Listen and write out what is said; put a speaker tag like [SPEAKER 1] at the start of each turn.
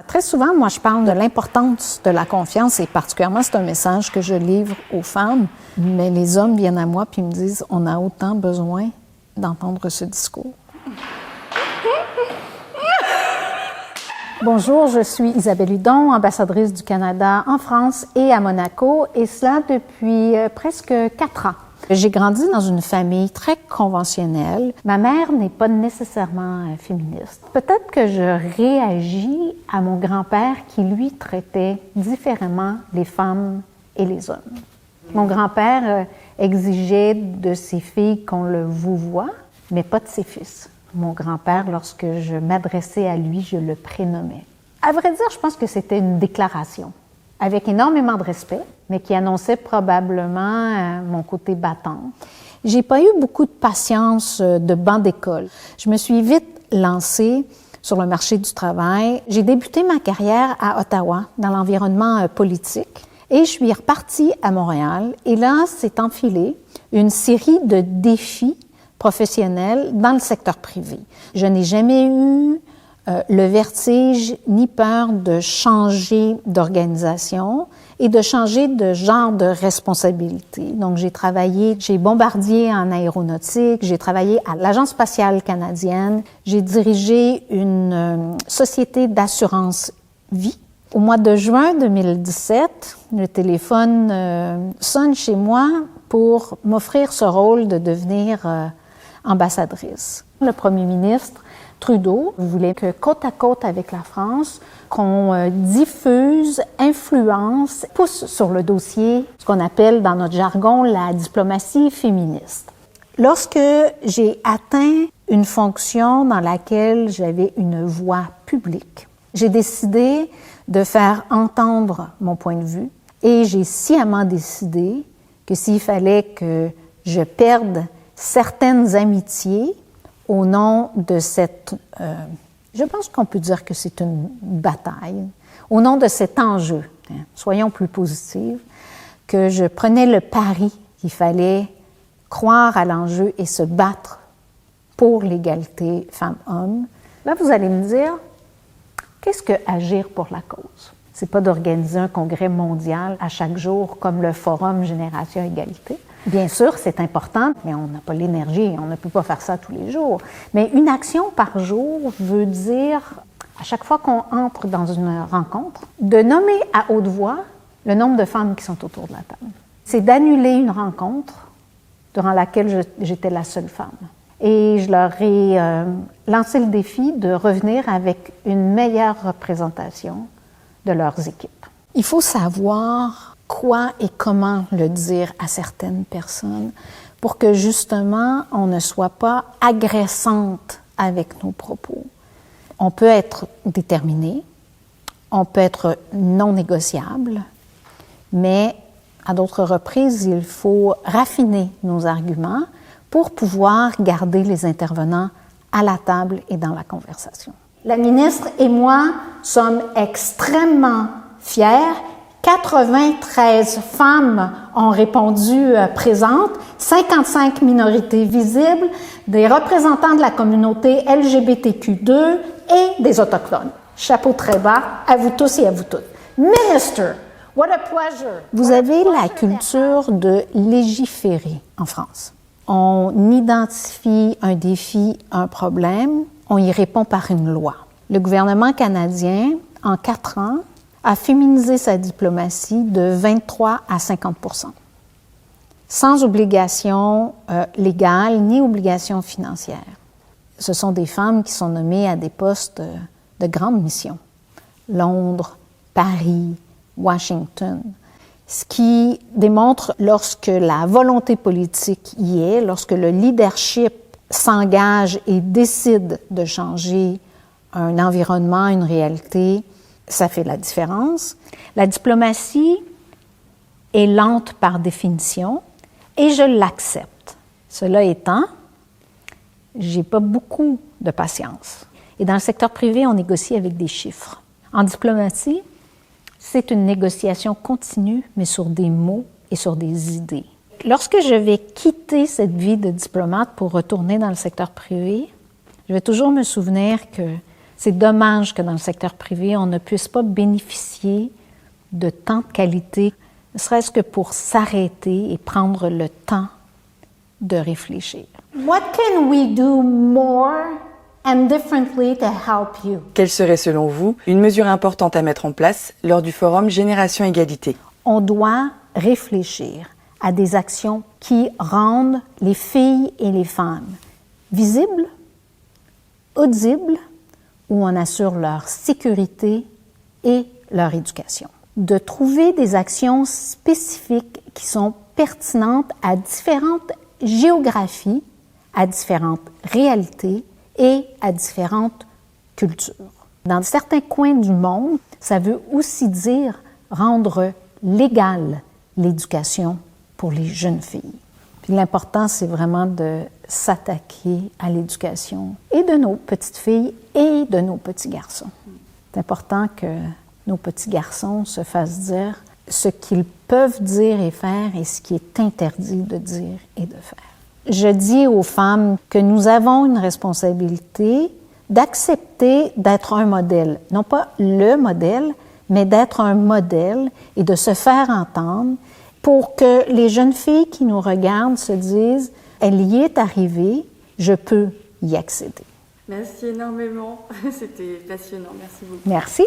[SPEAKER 1] Très souvent, moi, je parle de l'importance de la confiance et particulièrement, c'est un message que je livre aux femmes. Mais les hommes viennent à moi puis me disent « On a autant besoin d'entendre ce discours. » Bonjour, je suis Isabelle Hudon, ambassadrice du Canada en France et à Monaco, et cela depuis presque 4 ans. J'ai grandi dans une famille très conventionnelle. Ma mère n'est pas nécessairement féministe. Peut-être que je réagis à mon grand-père qui, lui, traitait différemment les femmes et les hommes. Mon grand-père exigeait de ses filles qu'on le vouvoie, mais pas de ses fils. Mon grand-père, lorsque je m'adressais à lui, je le prénommais. À vrai dire, je pense que c'était une déclaration, avec énormément de respect, mais qui annonçait probablement mon côté battant. J'ai pas eu beaucoup de patience de banc d'école. Je me suis vite lancée sur le marché du travail. J'ai débuté ma carrière à Ottawa, dans l'environnement politique, et je suis repartie à Montréal. Et là, s'est enfilée une série de défis professionnels dans le secteur privé. Je n'ai jamais eu le vertige ni peur de changer d'organisation et de changer de genre de responsabilité. Donc, j'ai travaillé chez Bombardier en aéronautique, j'ai travaillé à l'Agence spatiale canadienne, j'ai dirigé une société d'assurance vie. Au mois de juin 2017, le téléphone sonne chez moi pour m'offrir ce rôle de devenir ambassadrice. Le premier ministre Trudeau voulait que, côte à côte avec la France, qu'on diffuse, influence, pousse sur le dossier ce qu'on appelle dans notre jargon la diplomatie féministe. Lorsque j'ai atteint une fonction dans laquelle j'avais une voix publique, j'ai décidé de faire entendre mon point de vue et j'ai sciemment décidé que s'il fallait que je perde certaines amitiés au nom de cette, je pense qu'on peut dire que c'est une bataille, au nom de cet enjeu, soyons plus positifs, que je prenais le pari qu'il fallait croire à l'enjeu et se battre pour l'égalité femmes-hommes. Là, vous allez me dire, qu'est-ce que agir pour la cause? C'est pas d'organiser un congrès mondial à chaque jour comme le Forum Génération Égalité. Bien sûr, c'est important, mais on n'a pas l'énergie, on ne peut pas faire ça tous les jours. Mais une action par jour veut dire, à chaque fois qu'on entre dans une rencontre, de nommer à haute voix le nombre de femmes qui sont autour de la table. C'est d'annuler une rencontre durant laquelle j'étais la seule femme. Et je leur ai lancé le défi de revenir avec une meilleure représentation de leurs équipes. Il faut savoir quoi et comment le dire à certaines personnes pour que justement on ne soit pas agressante avec nos propos. On peut être déterminé, on peut être non négociable, mais à d'autres reprises, il faut raffiner nos arguments pour pouvoir garder les intervenants à la table et dans la conversation. La ministre et moi sommes extrêmement fiers. 93 femmes ont répondu présentes, 55 minorités visibles, des représentants de la communauté LGBTQ2 et des Autochtones. Chapeau très bas à vous tous et à vous toutes. Minister, what a pleasure! Vous avez la culture de légiférer en France. On identifie un défi, un problème, on y répond par une loi. Le gouvernement canadien, en 4 ans, a féminisé sa diplomatie de 23 à 50%, sans obligation légale ni obligation financière. Ce sont des femmes qui sont nommées à des postes de grande mission. Londres, Paris, Washington. Ce qui démontre lorsque la volonté politique y est, lorsque le leadership s'engage et décide de changer un environnement, une réalité, ça fait la différence. La diplomatie est lente par définition et je l'accepte. Cela étant, j'ai pas beaucoup de patience. Et dans le secteur privé, on négocie avec des chiffres. En diplomatie, c'est une négociation continue, mais sur des mots et sur des idées. Lorsque je vais quitter cette vie de diplomate pour retourner dans le secteur privé, je vais toujours me souvenir que C'est dommage que dans le secteur privé, on ne puisse pas bénéficier de temps de qualité, ne serait-ce que pour s'arrêter et prendre le temps de réfléchir. What can we do more and differently to help you?
[SPEAKER 2] Quelle serait selon vous une mesure importante à mettre en place lors du forum Génération Égalité?
[SPEAKER 1] On doit réfléchir à des actions qui rendent les filles et les femmes visibles, audibles, où on assure leur sécurité et leur éducation. De trouver des actions spécifiques qui sont pertinentes à différentes géographies, à différentes réalités et à différentes cultures. Dans certains coins du monde, ça veut aussi dire rendre légale l'éducation pour les jeunes filles. Puis l'important, c'est vraiment de s'attaquer à l'éducation et de nos petites filles et de nos petits garçons. C'est important que nos petits garçons se fassent dire ce qu'ils peuvent dire et faire et ce qui est interdit de dire et de faire. Je dis aux femmes que nous avons une responsabilité d'accepter d'être un modèle, non pas le modèle, mais d'être un modèle et de se faire entendre pour que les jeunes filles qui nous regardent se disent « elle y est arrivée, je peux y accéder ».
[SPEAKER 2] Merci énormément, c'était passionnant, merci beaucoup.
[SPEAKER 1] Merci.